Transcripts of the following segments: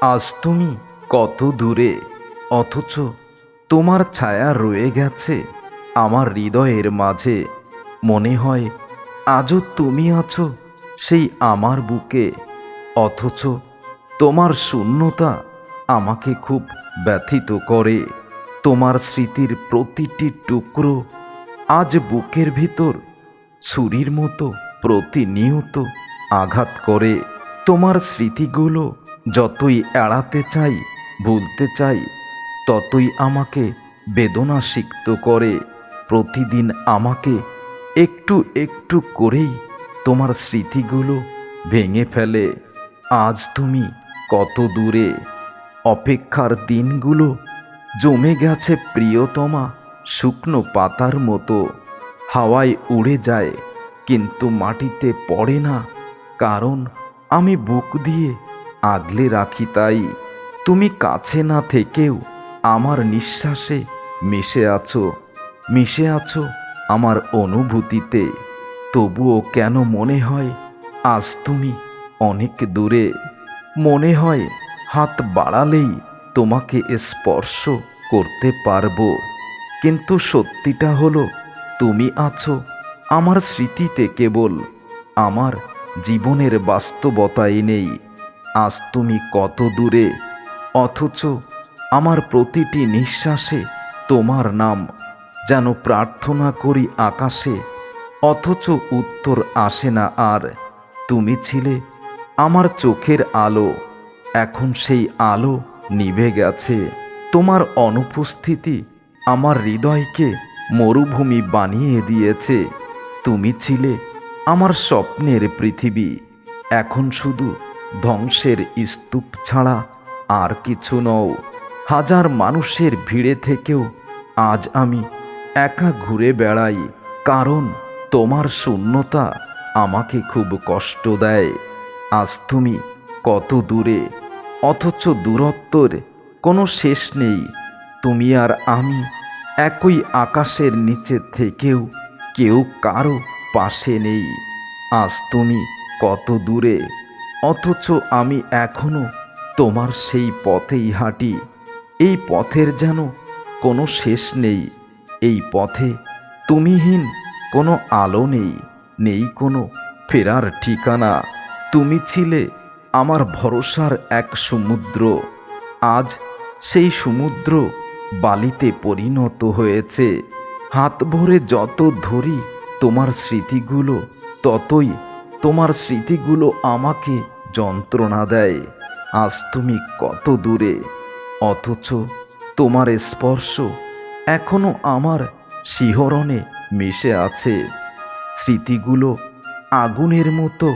আজ তুমি কত দূরে, অথচ তোমার ছায়া রয়ে গেছে আমার হৃদয়ের মাঝে। মনে হয় আজও তুমি আছো সেই আমার বুকে, অথচ তোমার শূন্যতা আমাকে খুব ব্যথিত করে। তোমার স্মৃতির প্রতিটি টুকরো আজ বুকের ভিতর ছুরির মতো প্রতিনিয়ত আঘাত করে। তোমার স্মৃতিগুলো যতই এড়াতে চাই, ভুলতে চাই, ততই আমাকে বেদনা সিক্ত করে। প্রতিদিন আমাকে একটু একটু করেই তোমার স্মৃতিগুলো ভেঙে ফেলে। আজ তুমি কত দূরে, অপেক্ষার দিনগুলো জমে গেছে প্রিয়তমা শুকনো পাতার মতো। হাওয়ায় উড়ে যায় কিন্তু মাটিতে পড়ে না, কারণ আমি বুক দিয়ে আগলে রাখি তাই। তুমি কাছে না থেকেও আমার নিঃশ্বাসে মিশে আছো, মিশে আছো আমার অনুভূতিতে। তবুও কেন মনে হয় আজ তুমি অনেক দূরে। মনে হয় হাত বাড়ালেই তোমাকে স্পর্শ করতে পারবো, কিন্তু সত্যিটা হলো তুমি আছো আমার স্মৃতিতে কেবল, আমার জীবনের বাস্তবতায় নেই। আজ তুমি কত দূরে, অথচ আমার প্রতিটি নিঃশ্বাসে তোমার নাম। যেন প্রার্থনা করি আকাশে, অথচ উত্তর আসে না আর। তুমি ছিলে আমার চোখের আলো, এখন সেই আলো নিভে গেছে। তোমার অনুপস্থিতি আমার হৃদয়কে মরুভূমি বানিয়ে দিয়েছে। তুমি ছিলে আমার স্বপ্নের পৃথিবী, এখন শুধু ধ্বংসের স্তূপ ছাড়া আর কিছু নও। হাজার মানুষের ভিড়ে থেকেও আজ আমি একা ঘুরে বেড়াই, কারণ তোমার শূন্যতা আমাকে খুব কষ্ট দেয়। আজ তুমি কত দূরে, অথচ দূরত্বর কোনো শেষ নেই। তুমি আর আমি একই আকাশের নিচে থেকেও কেউ কারো পাশে নেই। আজ তুমি কত দূরে, অথচ আমি এখনো তোমার সেই পথেই হাঁটি। এই পথের যেন কোনো শেষ নেই, এই পথে তুমিহীন কোনো আলো নেই, নেই কোনো ফেরার ঠিকানা। তুমি ছিলে আমার ভরসার এক সমুদ্র, আজ সেই সমুদ্র বালিতে পরিণত হয়েছে। হাত ভরে যত ধরি তোমার স্মৃতিগুলো, ততই তোমার স্মৃতিগুলো আমাকে যন্ত্রণা দেয়। আজ তুমি কত দূরে, অথচ তোমার স্পর্শ এখনো আমার শিহরণে মিশে আছে। স্মৃতিগুলো আগুনের মতো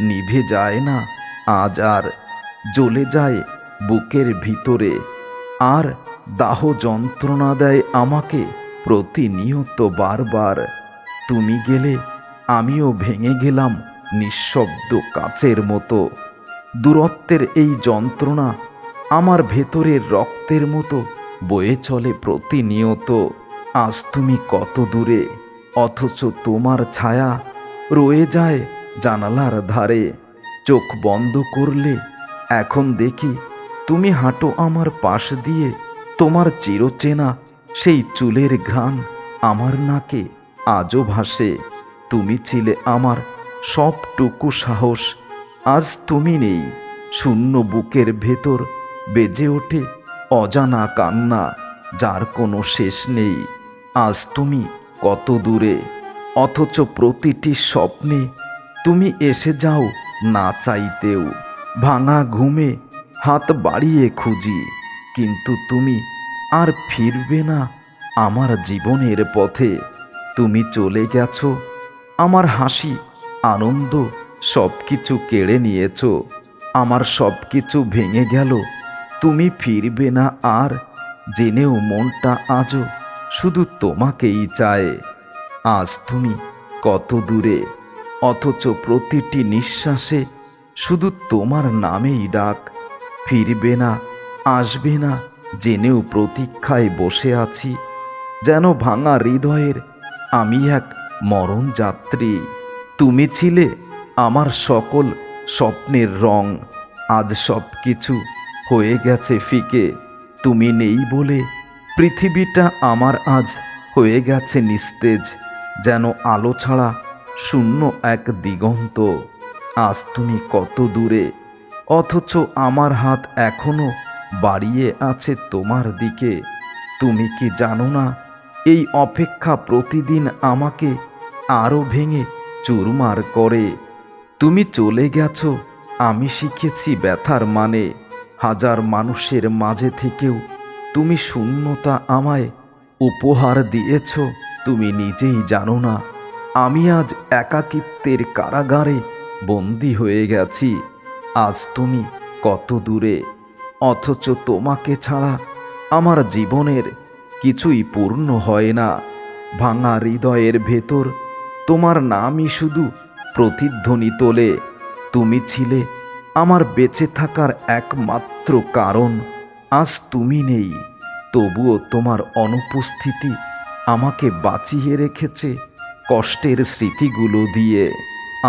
নিভে যায় না আজ আর, জ্বলে যায় বুকের ভিতরে, আর দাহ যন্ত্রণা দেয় আমাকে প্রতিনিয়ত বারবার। তুমি গেলে আমিও ভেঙে গেলাম নিঃশব্দ কাচের মতো। দূরত্বের এই যন্ত্রণা আমার ভেতরের রক্তের মতো বয়ে চলে প্রতিনিয়ত। আজ তুমি কত দূরে, অথচ তোমার ছায়া রয়ে যায় জানালার ধারে। চোখ বন্ধ করলে এখন দেখি তুমি হাঁটো আমার পাশ দিয়ে। তোমার চিরচেনা সেই চুলের ঘ্রাণ আমার নাকে আজও ভাসে। তুমি ছিলে আমার সবটুকু সাহস, আজ তুমি নেই। শূন্য বুকের ভেতর বেজে ওঠে অজানা কান্না, যার কোনো শেষ নেই। আজ তুমি কত দূরে, অথচ প্রতিটি স্বপ্নে তুমি এসে যাও না চাইতেও। ভাঙা ঘুমে হাত বাড়িয়ে খুঁজি, কিন্তু তুমি আর ফিরবে না আমার জীবনের পথে। তুমি চলে গেছো, আমার হাসি আনন্দ সব কিছু কেড়ে নিয়েছো। আমার সব কিছু ভেঙে গেল, তুমি ফিরবে না আর, জেনেও মনটা আজও শুধু তোমাকেই চায়। আজ তুমি কত দূরে, অথচ প্রতিটি নিঃশ্বাসে শুধু তোমার নামেই ডাক। ফিরবে না, আসবে না জেনেও প্রতীক্ষায় বসে আছি, যেন ভাঙা হৃদয়ের আমি এক মরণ যাত্রী। তুমি ছিলে আমার সকল স্বপ্নের রং, আজ সব কিছু হয়ে গেছে ফিকে। তুমি নেই বলে পৃথিবীটা আমার আজ হয়ে গেছে নিস্তেজ, যেন আলো ছাড়া শূন্য এক দিগন্ত। আজ তুমি কত দূরে, অথচ আমার হাত এখনো বাড়িয়ে আছে তোমার দিকে। তুমি কি জানো না, এই অপেক্ষা প্রতিদিন আমাকে আরও ভেঙে চুরমার করে। তুমি চলে গেছো, আমি শিখেছি ব্যথার মানে। হাজার মানুষের মাঝে থেকেও তুমি শূন্যতা আমায় উপহার দিয়েছ। তুমি নিজেই জানো না, আমি আজ একাকিত্বের কারাগারে বন্দি হয়ে গেছি। আজ তুমি কত দূরে, অথচ তোমাকে ছাড়া আমার জীবনের কিছুই পূর্ণ হয় না। ভাঙা হৃদয়ের ভেতর তোমার নামই শুধু প্রতিধ্বনি তোলে। তুমি ছিলে আমার বেঁচে থাকার একমাত্র কারণ। আজ তুমি নেই, তবুও তোমার অনুপস্থিতি আমাকে বাঁচিয়ে রেখেছে কষ্টের স্মৃতিগুলো দিয়ে।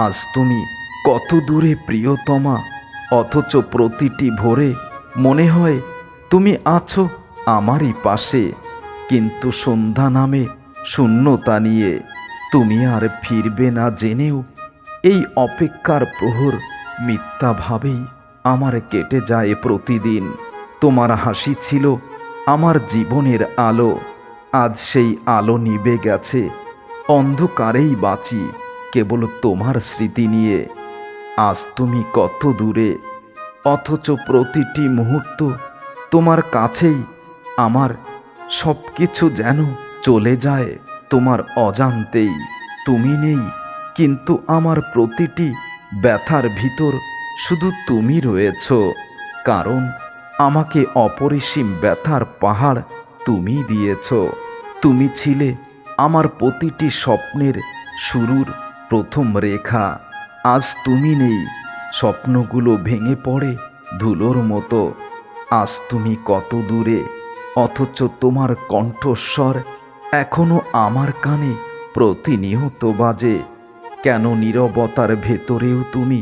আজ তুমি কত দূরে প্রিয়তমা, অথচ প্রতিটি ভোরে মনে হয় তুমি আছো আমারই পাশে। কিন্তু সন্ধ্যা নামে শূন্যতা নিয়ে তুমি আর ফিরবে না জেনেও এই অপেক্ষার প্রহর মিথ্যাভাবেই আমার কেটে যায় প্রতিদিন। তোমার হাসি ছিল আমার জীবনের আলো, আজ সেই আলো নিভে গেছে। অন্ধকারেই বাঁচি কেবল তোমার স্মৃতি নিয়ে। আজ তুমি কত দূরে, অথচ প্রতিটি মুহূর্ত তোমার কাছেই। আমার সব কিছু যেন চলে যায় তোমার অজান্তেই। তুমি নেই, কিন্তু আমার প্রতিটি ব্যথার ভিতর শুধু তুমি রয়েছ। কারণ আমাকে অপরিসীম ব্যথার পাহাড় তুমি দিয়েছ। তুমি ছিলে আমার প্রতিটি স্বপ্নের শুরুর প্রথম রেখা। আজ তুমি নেই, স্বপ্নগুলো ভেঙে পড়ে ধুলোর মতো। আজ তুমি কত দূরে, অথচ তোমার কণ্ঠস্বর এখনো আমার কানে প্রতিনিয়ত বাজে। কেন নীরবতার ভেতরেও তুমি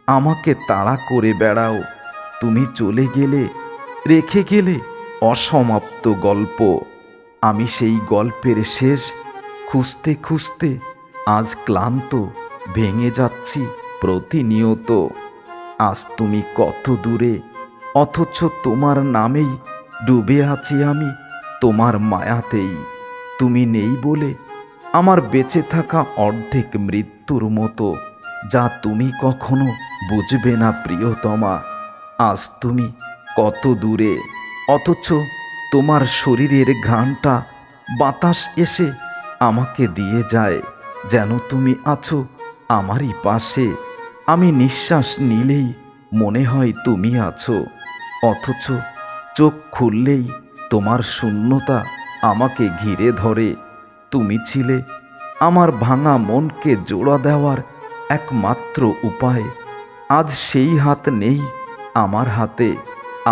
আমাকে তাড়া করে বেড়াও। তুমি চলে গেলে, রেখে গেলে অসমাপ্ত গল্প। আমি সেই গল্পের শেষ খুঁজতে খুঁজতে আজ ক্লান্ত, ভেঙে যাচ্ছি প্রতিনিয়ত। আজ তুমি কত দূরে, অথচ তোমার নামেই ডুবে আছি আমি তোমার মায়াতেই। তুমি নেই বলে আমার বেঁচে থাকা অর্ধেক মৃত্যুর মতো, যা তুমি কখনো বুঝবে না প্রিয়তমা। আজ তুমি কত দূরে, অথচ তোমার শরীরের ঘ্রাণটা বাতাস এসে আমাকে দিয়ে যায়, যেন তুমি আছো আমারই পাশে। আমি নিঃশ্বাস নিলেই মনে হয় তুমি আছো, অথচ চোখ খুললেই তোমার শূন্যতা আমাকে ঘিরে ধরে। তুমি ছিলে আমার ভাঙা মনকে জোড়া দেওয়ার একমাত্র উপায়। আজ সেই হাত নেই আমার হাতে,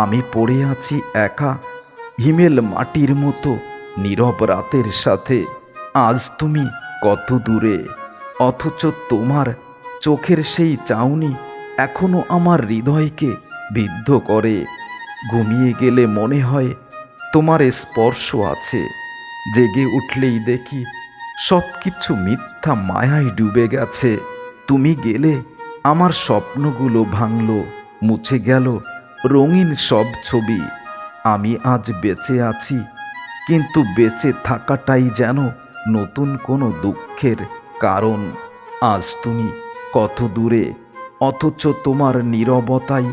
আমি পড়ে আছি একা হিমেল মাটির মতো নীরব রাতের সাথে। আজ তুমি কত দূরে, অথচ তোমার চোখের সেই চাউনি এখনো আমার হৃদয়কে বিদ্ধ করে। ঘুমিয়ে গেলে মনে হয় তোমার স্পর্শ আছে, জেগে উঠলেই দেখি সব কিছু মিথ্যা মায়ায় ডুবে গেছে। তুমি গেলে আমার স্বপ্নগুলো ভাঙলো, মুছে গেল রঙিন সব ছবি। আমি আজ বেঁচে আছি, কিন্তু বেঁচে থাকাটাই যেন নতুন কোনো দুঃখের কারণ। আজ তুমি কত দূরে, অথচ তোমার নীরবতাই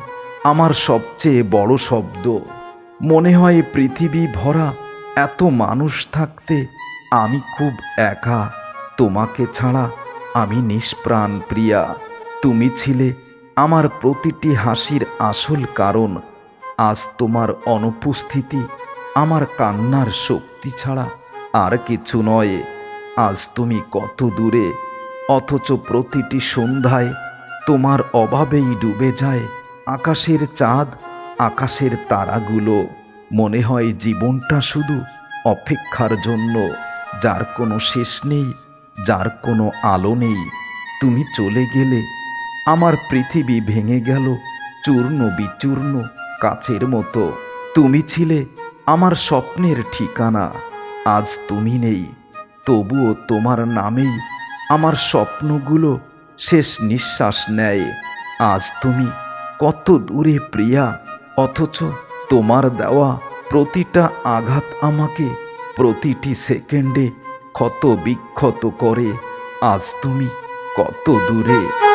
আমার সবচেয়ে বড় শব্দ। মনে হয় পৃথিবী ভরা এত মানুষ থাকতে আমি খুব একা। তোমাকে ছাড়া আমি নিষ্প্রাণ প্রিয়া। তুমি ছিলে আমার প্রতিটি হাসির আসল কারণ। আজ তোমার অনুপস্থিতি আমার কান্নার শক্তি ছাড়া আর কিছু নয়। আজ তুমি কত দূরে, অথচ প্রতিটি সন্ধ্যায় তোমার অভাবেই ডুবে যায় আকাশের চাঁদ, আকাশের তারাগুলো। মনে হয় জীবনটা শুধু অপেক্ষার জন্য, যার কোনো শেষ নেই, যার কোনো আলো নেই। তুমি চলে গেলে আমার পৃথিবী ভেঙে গেল চূর্ণ বিচূর্ণ, কাচের মতো। তুমি ছিলে আমার স্বপ্নের ঠিকানা। আজ তুমি নেই, তবুও তোমার নামেই আমার স্বপ্নগুলো শেষ নিঃশ্বাস নেয়। আজ তুমি কত দূরে প্রিয়া, অথচ তোমার দেওয়া প্রতিটা আঘাত আমাকে প্রতিটি সেকেন্ডে ক্ষত বিক্ষত করে। আজ তুমি কত দূরে।